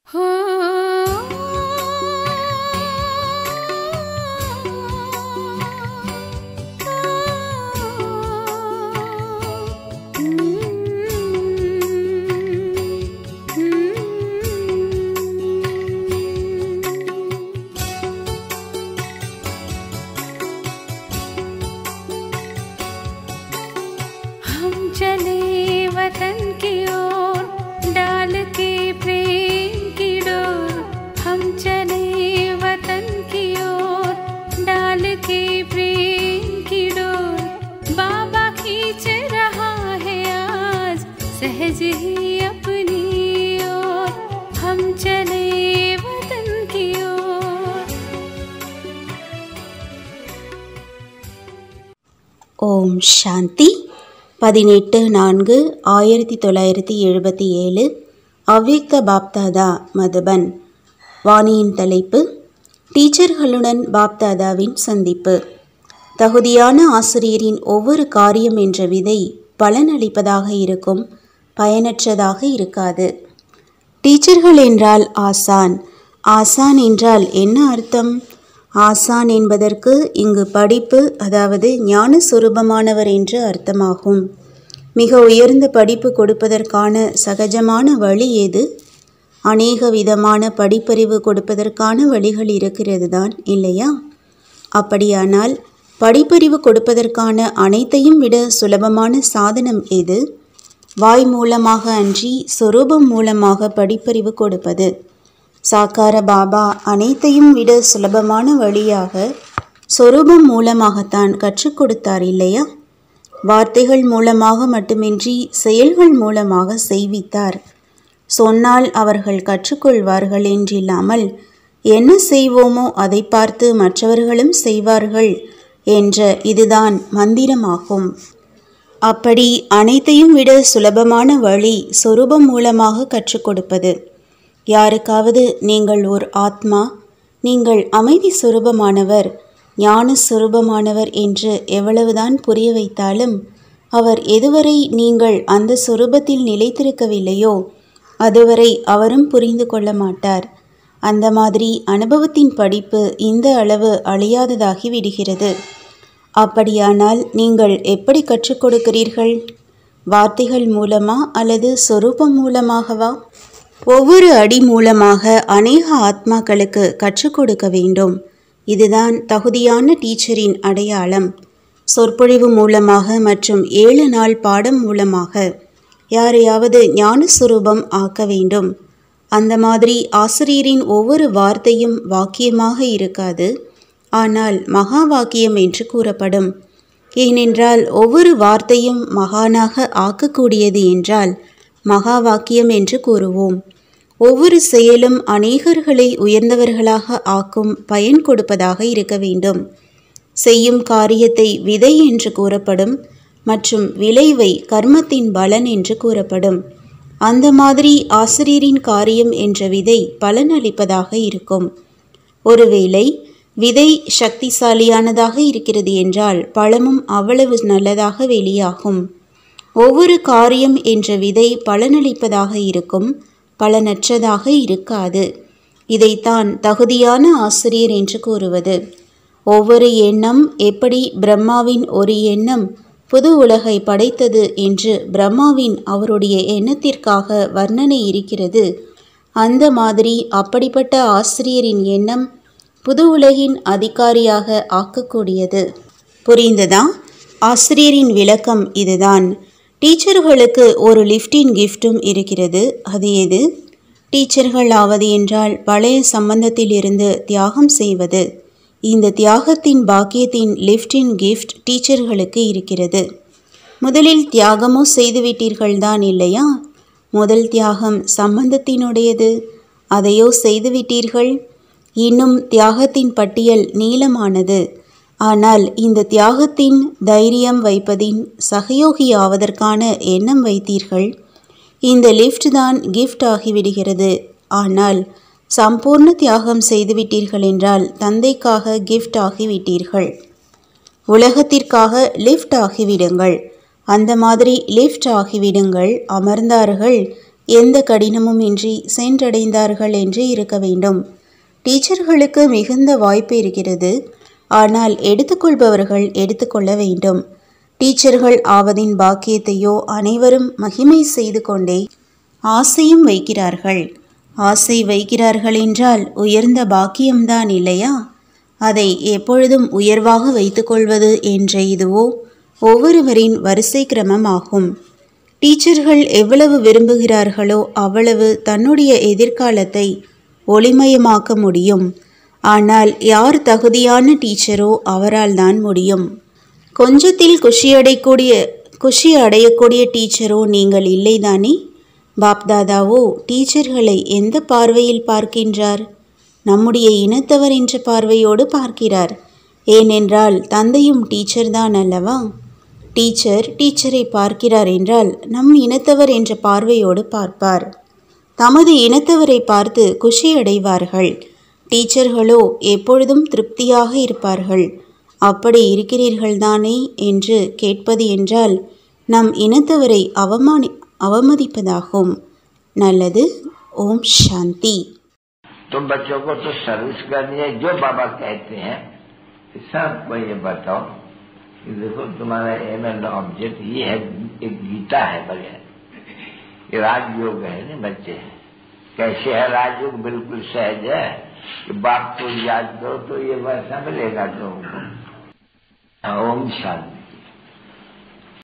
ஓம் சாந்தி. 18/4/1977 அவ்யக்த பாப்தாதா மதுபன். வாணியின் தலைப்பு: டீச்சர்களுடன் பாப்தாதாவின் சந்திப்பு. தகுதியான ஆசிரியரின் ஒவ்வொரு காரியம் என்ற விதை பலனளிப்பதாக இருக்கும், பயனற்றதாக இருக்காது. டீச்சர்கள் என்றால் ஆசான். ஆசான் என்றால் என்ன அர்த்தம்? ஆசான் என்பதற்கு இங்கு படிப்பு, அதாவது ஞான சுரூபமானவர் என்று அர்த்தமாகும். மிக உயர்ந்த படிப்பு கொடுப்பதற்கான சகஜமான வழி எது? அநேக விதமான படிப்பறிவு கொடுப்பதற்கான வழிகள் இருக்கிறது தான் இல்லையா? அப்படியானால் படிப்பறிவு கொடுப்பதற்கான அனைத்தையும் விட சுலபமான சாதனம் எது? வாய் மூலமாக அன்றி சொரூபம் மூலமாக படிப்பறிவு கொடுப்பது. சாக்கார பாபா அனைத்தையும் விட சுலபமான வழியாக சொரூபம் மூலமாகத்தான் கற்றுக் கொடுத்தார் இல்லையா? வார்த்தைகள் மூலமாக மட்டுமின்றி செயல்கள் மூலமாக செய்வித்தார். சொன்னால் அவர்கள் கற்றுக்கொள்வார்கள் என்றில்லாமல் என்ன செய்வோமோ அதை பார்த்து மற்றவர்களும் செய்வார்கள் என்ற இதுதான் மந்திரமாகும். அப்படி அனைத்தையும் விட சுலபமான வழி சொரூபம் மூலமாக கற்றுக் கொடுப்பது. யாருக்காவது நீங்கள் ஓர் ஆத்மா, நீங்கள் அமைதி சுரூபமானவர், ஞான சுரூபமானவர் என்று எவ்வளவுதான் புரிய வைத்தாலும் அவர் எதுவரை நீங்கள் அந்த சுரூபத்தில் நிலைத்திருக்கவில்லையோ அதுவரை அவரும் புரிந்து கொள்ள மாட்டார். அந்த மாதிரி அனுபவத்தின் படிப்பு இந்த அளவு அழியாததாகி விடுகிறது. அப்படியானால் நீங்கள் எப்படி கற்றுக் கொடுக்கிறீர்கள்? வார்த்தைகள் மூலமா அல்லது சொரூபம் மூலமாகவா? ஒவ்வொரு அடி மூலமாக அநேக ஆத்மாக்களுக்கு கற்றுக் கொடுக்க வேண்டும். இதுதான் தகுதியான டீச்சரின் அடையாளம். சொற்பொழிவு மூலமாக மற்றும் 7 நாள் பாடம் மூலமாக யாரையாவது ஞான சுரூபம் ஆக்க வேண்டும். அந்த மாதிரி ஆசிரியரின் ஒவ்வொரு வார்த்தையும் வாக்கியமாக இருக்காது, ஆனால் மகா வாக்கியம் என்று கூறப்படும். ஏனென்றால் ஒவ்வொரு வார்த்தையும் மகானாக ஆக்கக்கூடியது என்றால் மகா வாக்கியம் என்று கூறுவோம். ஒவ்வொரு செயலும் அநேகர்களை உயர்ந்தவர்களாக ஆக்கும் பயன் கொடுப்பதாக இருக்க வேண்டும். செய்யும் காரியத்தை விதை என்று கூறப்படும் மற்றும் விளைவை கர்மத்தின் பலன் என்று கூறப்படும். அந்த மாதிரி ஆசிரியரின் காரியம் என்ற விதை பலனளிப்பதாக இருக்கும். ஒருவேளை விதை சக்திசாலியானதாக இருக்கிறது என்றால் பழமும் அவ்வளவு நல்லதாக வெளியாகும். ஒவ்வொரு காரியம் என்ற விதை பலனளிப்பதாக இருக்கும், பலனற்றதாக இருக்காது. இதைத்தான் தகுதியான ஆசிரியர் என்று கூறுவது. ஒவ்வொரு எண்ணம் எப்படி பிரம்மாவின் ஒரு எண்ணம் புது உலகை படைத்தது என்று பிரம்மாவின் அவருடைய எண்ணத்திற்காக வர்ணனை இருக்கிறது, அந்த மாதிரி அப்படிப்பட்ட ஆசிரியரின் எண்ணம் புது உலகின் அதிகாரியாக ஆக்கக்கூடியது. புரிந்ததா? ஆசிரியரின் விளக்கம் இதுதான். டீச்சர்களுக்கு ஒரு லிஃப்டின் கிஃப்டும் இருக்கிறது. அது எது? டீச்சர்கள் ஆவது என்றால் பழைய சம்பந்தத்தில் இருந்து தியாகம் செய்வது. இந்த தியாகத்தின் பாக்கியத்தின் லிஃப்டின் கிஃப்ட் டீச்சர்களுக்கு இருக்கிறது. முதலில் தியாகமோ செய்துவிட்டீர்கள் தான் இல்லையா? முதல் தியாகம் சம்பந்தத்தினுடையது, அதையோ செய்துவிட்டீர்கள். இன்னும் தியாகத்தின் பட்டியல் நீளமானது. ஆனால் இந்த தியாகத்தின் தைரியம் வைப்பதின் சகயோகி ஆவதற்கான எண்ணம் வைத்தீர்கள். இந்த லிஃப்ட் தான் கிஃப்ட் ஆகிவிடுகிறது. ஆனால் சம்பூர்ண தியாகம் செய்துவிட்டீர்கள் என்றால் தந்தைக்காக கிஃப்ட் ஆகிவிட்டீர்கள். உலகத்திற்காக லிஃப்ட் ஆகிவிடுங்கள். அந்த மாதிரி லிஃப்ட் ஆகிவிடுங்கள். அமர்ந்தார்கள், எந்த கடினமும் இன்றி சென்றடைந்தார்கள் என்று இருக்க வேண்டும். டீச்சர்களுக்கு மிகுந்த வாய்ப்பு இருக்கிறது. ஆனால் எடுத்துக்கொள்பவர்கள் எடுத்துக்கொள்ள வேண்டும். டீச்சர்கள் ஆவதின் பாக்கியத்தையோ அனைவரும் மகிமை செய்து கொண்டே ஆசையும் வைக்கிறார்கள். ஆசை வைக்கிறார்கள் என்றால் உயர்ந்த பாக்கியம்தான் இல்லையா? அதை எப்பொழுதும் உயர்வாக வைத்துக்கொள்வது என்ற இதுவோ ஒவ்வொருவரின் வரிசை கிரமமாகும். டீச்சர்கள் எவ்வளவு விரும்புகிறார்களோ அவ்வளவு தன்னுடைய எதிர்காலத்தை ஒளிமயமாக்க முடியும். ஆனால் யார் தகுதியான டீச்சரோ அவரால் தான் முடியும். கொஞ்சத்தில் குஷி அடையக்கூடிய டீச்சரோ நீங்கள் இல்லைதானே? பாப்தாதாவோ டீச்சர்களை எந்த பார்வையில் பார்க்கின்றார்? நம்முடைய இனத்தவர் என்ற பார்வையோடு பார்க்கிறார். ஏனென்றால் தந்தையும் டீச்சர் தான் அல்லவா? டீச்சரை பார்க்கிறார் என்றால் நம் இனத்தவர் என்ற பார்வையோடு பார்ப்பார். தமது இனத்தவரை பார்த்து குஷி அடைவார்கள். டீச்சர்களோ எப்பொழுதும் திருப்தியாக இருப்பார்கள். அப்படி இருக்கிறீர்கள் தானே என்று கேட்பது என்றால் நம் இனத்தவரை அவமதிப்பதாகும். நல்லது. ஓம் சாந்தி. तुम बच्चों को तो सर्विस करनी है, जो बाबा कहते हैं सबको ये बताओ कि देखो तुम्हारा एम एंड ऑब्जेक्ट ये है, एक गीता है बगैर, ये राजयोग है ना बच्चे। कैसे है राजयोग? बिल्कुल सहज है कि बाप को याद करो तो ये वैसा मिलेगा तुमको। ओम शांति।